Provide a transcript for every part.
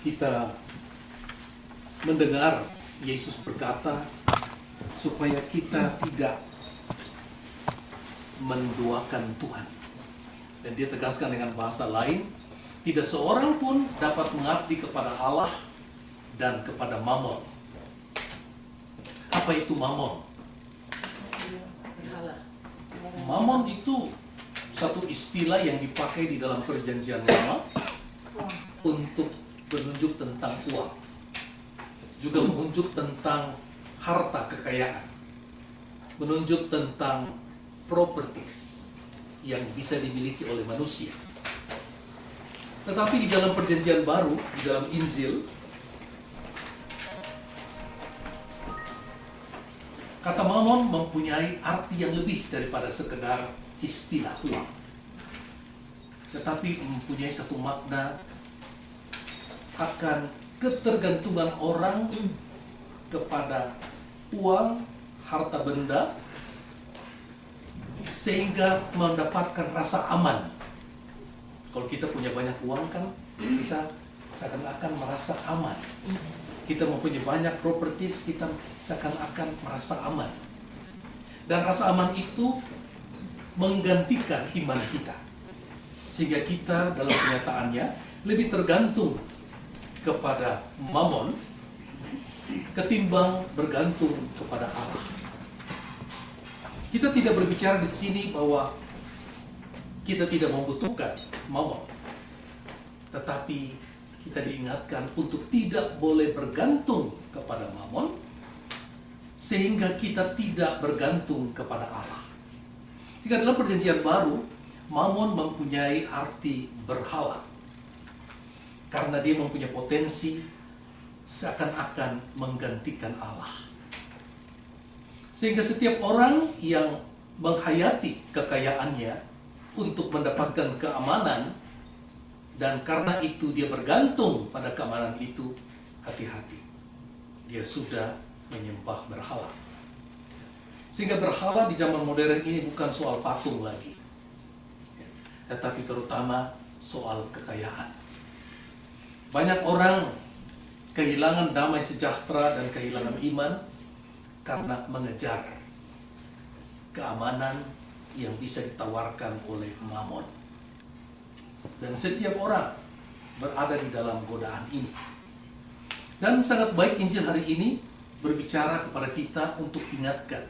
kita mendengar Yesus berkata supaya kita tidak menduakan Tuhan. Dan dia tegaskan dengan bahasa lain, tidak seorang pun dapat mengabdi kepada Allah dan kepada Mamon. Apa itu Mamon? Mamon itu satu istilah yang dipakai di dalam Perjanjian Lama untuk menunjuk tentang uang, juga menunjuk tentang harta kekayaan, menunjuk tentang properties yang bisa dimiliki oleh manusia. Tetapi di dalam Perjanjian Baru, di dalam Injil, kata Mamon mempunyai arti yang lebih daripada sekedar istilah uang, tetapi mempunyai satu makna akan ketergantungan orang kepada uang, harta benda, sehingga mendapatkan rasa aman. Kalau kita punya banyak uang kan, kita seakan-akan merasa aman. Kita mempunyai banyak properties, kita seakan-akan merasa aman. Dan rasa aman itu menggantikan iman kita. Sehingga kita dalam kenyataannya lebih tergantung kepada Mamon ketimbang bergantung kepada Allah. Kita tidak berbicara di sini bahwa kita tidak membutuhkan Mamon, tetapi kita diingatkan untuk tidak boleh bergantung kepada Mamon, sehingga kita tidak bergantung kepada Allah. Jika dalam Perjanjian Baru, Mamon mempunyai arti berhala, karena dia mempunyai potensi seakan-akan menggantikan Allah. Sehingga setiap orang yang menghayati kekayaannya untuk mendapatkan keamanan, dan karena itu dia bergantung pada keamanan itu, hati-hati, dia sudah menyembah berhala. Sehingga berhala di zaman modern ini bukan soal patung lagi, tetapi terutama soal kekayaan. Banyak orang kehilangan damai sejahtera dan kehilangan iman karena mengejar keamanan yang bisa ditawarkan oleh Mamon. Dan setiap orang berada di dalam godaan ini. Dan sangat baik Injil hari ini berbicara kepada kita untuk ingatkan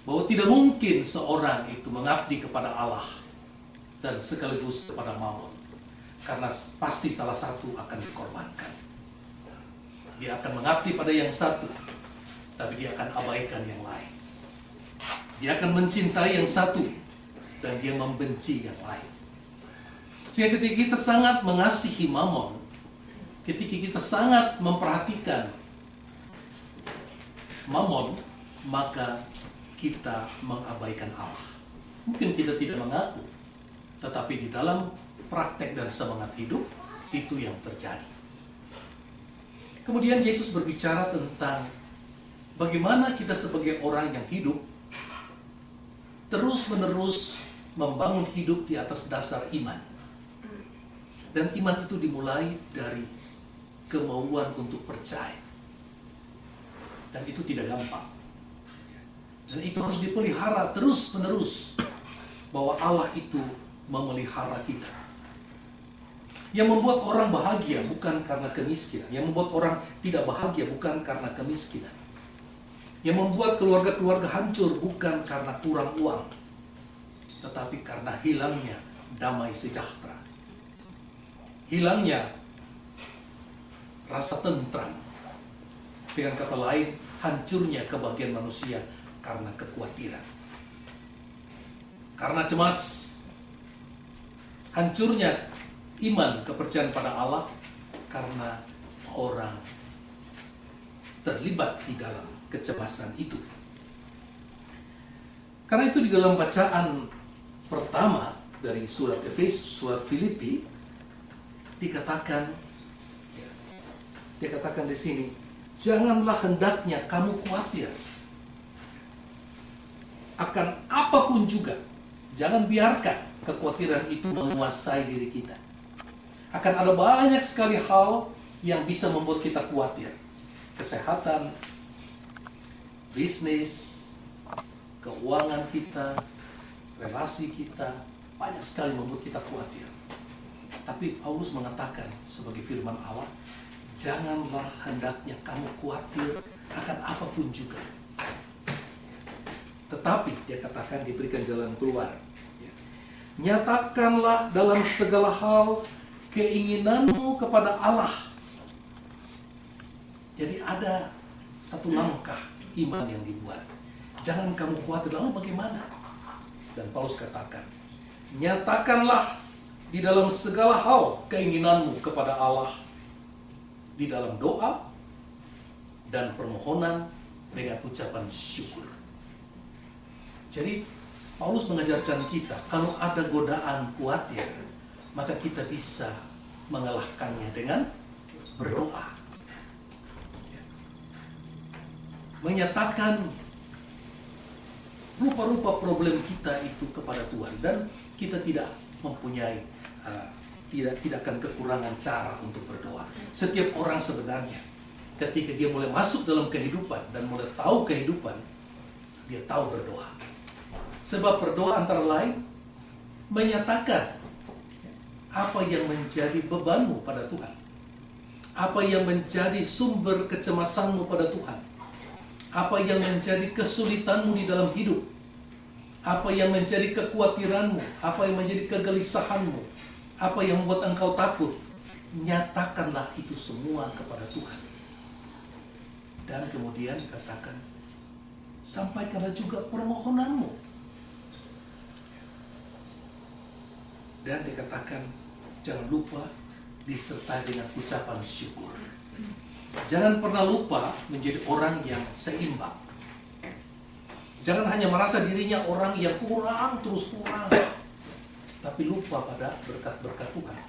bahwa tidak mungkin seorang itu mengabdi kepada Allah dan sekaligus kepada Mamon, karena pasti salah satu akan dikorbankan. Dia akan mengabdi pada yang satu, tapi dia akan abaikan yang lain. Dia akan mencintai yang satu, dan dia membenci yang lain. Sehingga ketika kita sangat mengasihi Mamon, ketika kita sangat memperhatikan Mamon, maka kita mengabaikan Allah. Mungkin kita tidak mengaku, tetapi di dalam praktek dan semangat hidup, itu yang terjadi. Kemudian Yesus berbicara tentang bagaimana kita sebagai orang yang hidup terus-menerus membangun hidup di atas dasar iman. Dan iman itu dimulai dari kemauan untuk percaya. Dan itu tidak gampang. Dan itu harus dipelihara terus-menerus, bahwa Allah itu memelihara kita. Yang membuat orang bahagia bukan karena kemiskinan. Yang membuat orang tidak bahagia bukan karena kemiskinan. Yang membuat keluarga-keluarga hancur bukan karena kurang uang, tetapi karena hilangnya damai sejahtera, hilangnya rasa tentram. Dengan kata lain, hancurnya kebahagiaan manusia karena kekhawatiran, karena cemas. Hancurnya iman kepercayaan pada Allah karena orang terlibat di dalam kecemasan itu. Karena itu di dalam bacaan pertama dari surat Efesus, surat Filipi, dikatakan di sini, janganlah hendaknya kamu khawatir akan apapun juga. Jangan biarkan kekhawatiran itu menguasai diri kita. Akan ada banyak sekali hal yang bisa membuat kita khawatir. Kesehatan, bisnis, keuangan kita, relasi kita, banyak sekali membuat kita khawatir. Tapi Paulus mengatakan sebagai firman Allah, janganlah hendaknya kamu khawatir akan apapun juga. Tetapi dia katakan diberikan jalan keluar. Nyatakanlah dalam segala hal keinginanmu kepada Allah. Jadi ada satu langkah iman yang dibuat. Jangan kamu khawatir, lalu bagaimana? Dan Paulus katakan, nyatakanlah di dalam segala hal keinginanmu kepada Allah di dalam doa dan permohonan dengan ucapan syukur. Jadi Paulus mengajarkan kita, kalau ada godaan khawatir, maka kita bisa mengalahkannya dengan berdoa. Menyatakan rupa-rupa problem kita itu kepada Tuhan, dan kita tidak mempunyai tidak akan kekurangan cara untuk berdoa. Setiap orang sebenarnya ketika dia mulai masuk dalam kehidupan dan mulai tahu kehidupan, dia tahu berdoa. Sebab berdoa antara lain menyatakan apa yang menjadi bebanmu pada Tuhan, apa yang menjadi sumber kecemasanmu pada Tuhan, apa yang menjadi kesulitanmu di dalam hidup, apa yang menjadi kekhawatiranmu, apa yang menjadi kegelisahanmu, apa yang membuat engkau takut. Nyatakanlah itu semua kepada Tuhan. Dan kemudian katakan, sampaikanlah juga permohonanmu. Dan dikatakan, jangan lupa disertai dengan ucapan syukur. Jangan pernah lupa menjadi orang yang seimbang. Jangan hanya merasa dirinya orang yang kurang terus kurang, tapi lupa pada berkat-berkat Tuhan.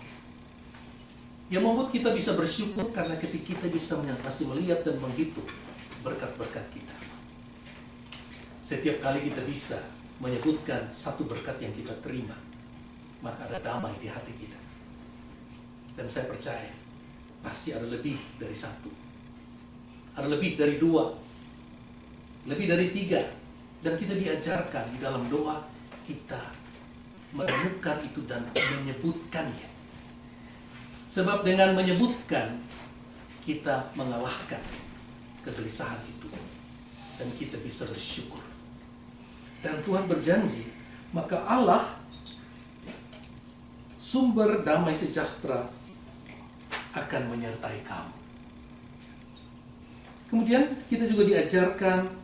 Yang membuat kita bisa bersyukur karena ketika kita bisa masih melihat dan menghitung berkat-berkat kita. Setiap kali kita bisa menyebutkan satu berkat yang kita terima, maka ada damai di hati kita. Dan saya percaya pasti ada lebih dari satu, ada lebih dari dua, lebih dari tiga. Dan kita diajarkan di dalam doa kita menemukan itu dan menyebutkannya. Sebab dengan menyebutkan kita mengalahkan kegelisahan itu dan kita bisa bersyukur. Dan Tuhan berjanji, maka Allah sumber damai sejahtera akan menyertai kamu. Kemudian kita juga diajarkan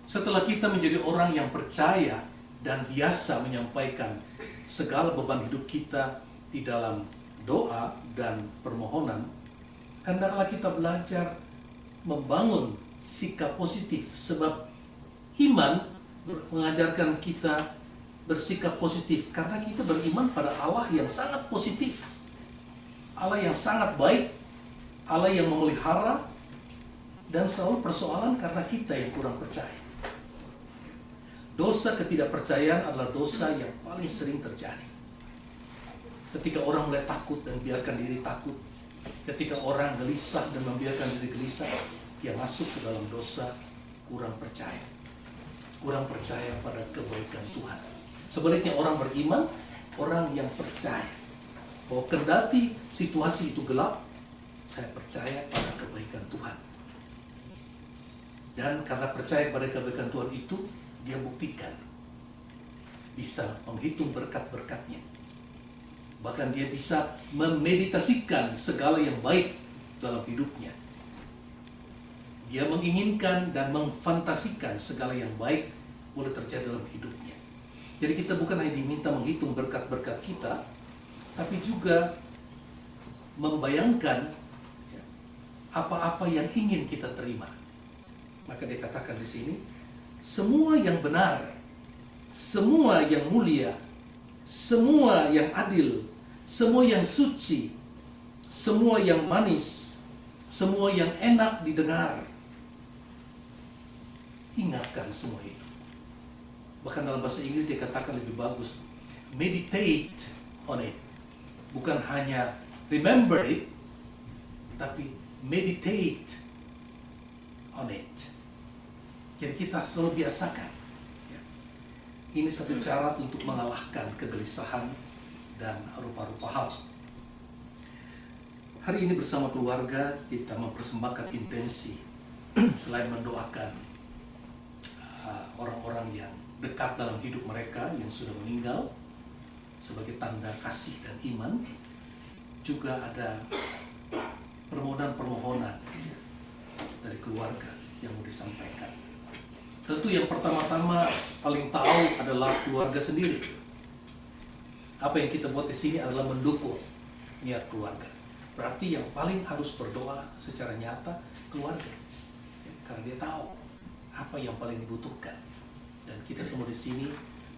setelah kita menjadi orang yang percaya dan biasa menyampaikan segala beban hidup kita di dalam doa dan permohonan, hendaklah kita belajar membangun sikap positif. Sebab iman mengajarkan kita bersikap positif karena kita beriman pada Allah yang sangat positif, Allah yang sangat baik, Allah yang memelihara, dan selalu persoalan karena kita yang kurang percaya. Dosa ketidakpercayaan adalah dosa yang paling sering terjadi. Ketika orang mulai takut dan biarkan diri takut, ketika orang gelisah dan membiarkan diri gelisah, dia masuk ke dalam dosa kurang percaya. Kurang percaya pada kebaikan Tuhan. Sebaliknya orang beriman, orang yang percaya bahwa kendati situasi itu gelap, saya percaya pada kebaikan Tuhan. Dan karena percaya pada kebaikan Tuhan itu, dia buktikan bisa menghitung berkat-berkatnya. Bahkan dia bisa memeditasikan segala yang baik dalam hidupnya. Dia menginginkan dan memfantasikan segala yang baik boleh terjadi dalam hidupnya. Jadi kita bukan hanya diminta menghitung berkat-berkat kita, tapi juga membayangkan apa-apa yang ingin kita terima. Maka dia katakan di sini, semua yang benar, semua yang mulia, semua yang adil, semua yang suci, semua yang manis, semua yang enak didengar, ingatkan semua itu. Bahkan dalam bahasa Inggris dia katakan lebih bagus, meditate on it. Bukan hanya remember it, tapi meditate on it. Jadi kita selalu biasakan. Ya. Ini satu cara untuk mengalahkan kegelisahan dan rupa-rupa hal. Hari ini bersama keluarga kita mempersembahkan intensi selain mendoakan orang-orang yang dekat dalam hidup mereka yang sudah meninggal sebagai tanda kasih dan iman, juga ada permohonan-permohonan dari keluarga yang mau disampaikan. Tentu yang pertama-tama paling tahu adalah keluarga sendiri. Apa yang kita buat di sini adalah mendukung niat keluarga. Berarti yang paling harus berdoa secara nyata keluarga, karena dia tahu apa yang paling dibutuhkan. Dan kita semua di sini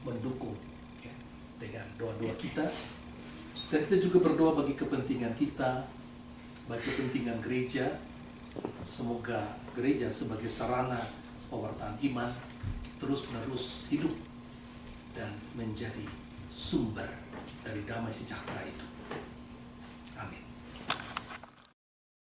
mendukung ya, dengan doa-doa kita. Dan kita juga berdoa bagi kepentingan kita, bagi kepentingan gereja. Semoga gereja sebagai sarana pewartaan iman terus-menerus hidup dan menjadi sumber dari damai sejahtera itu.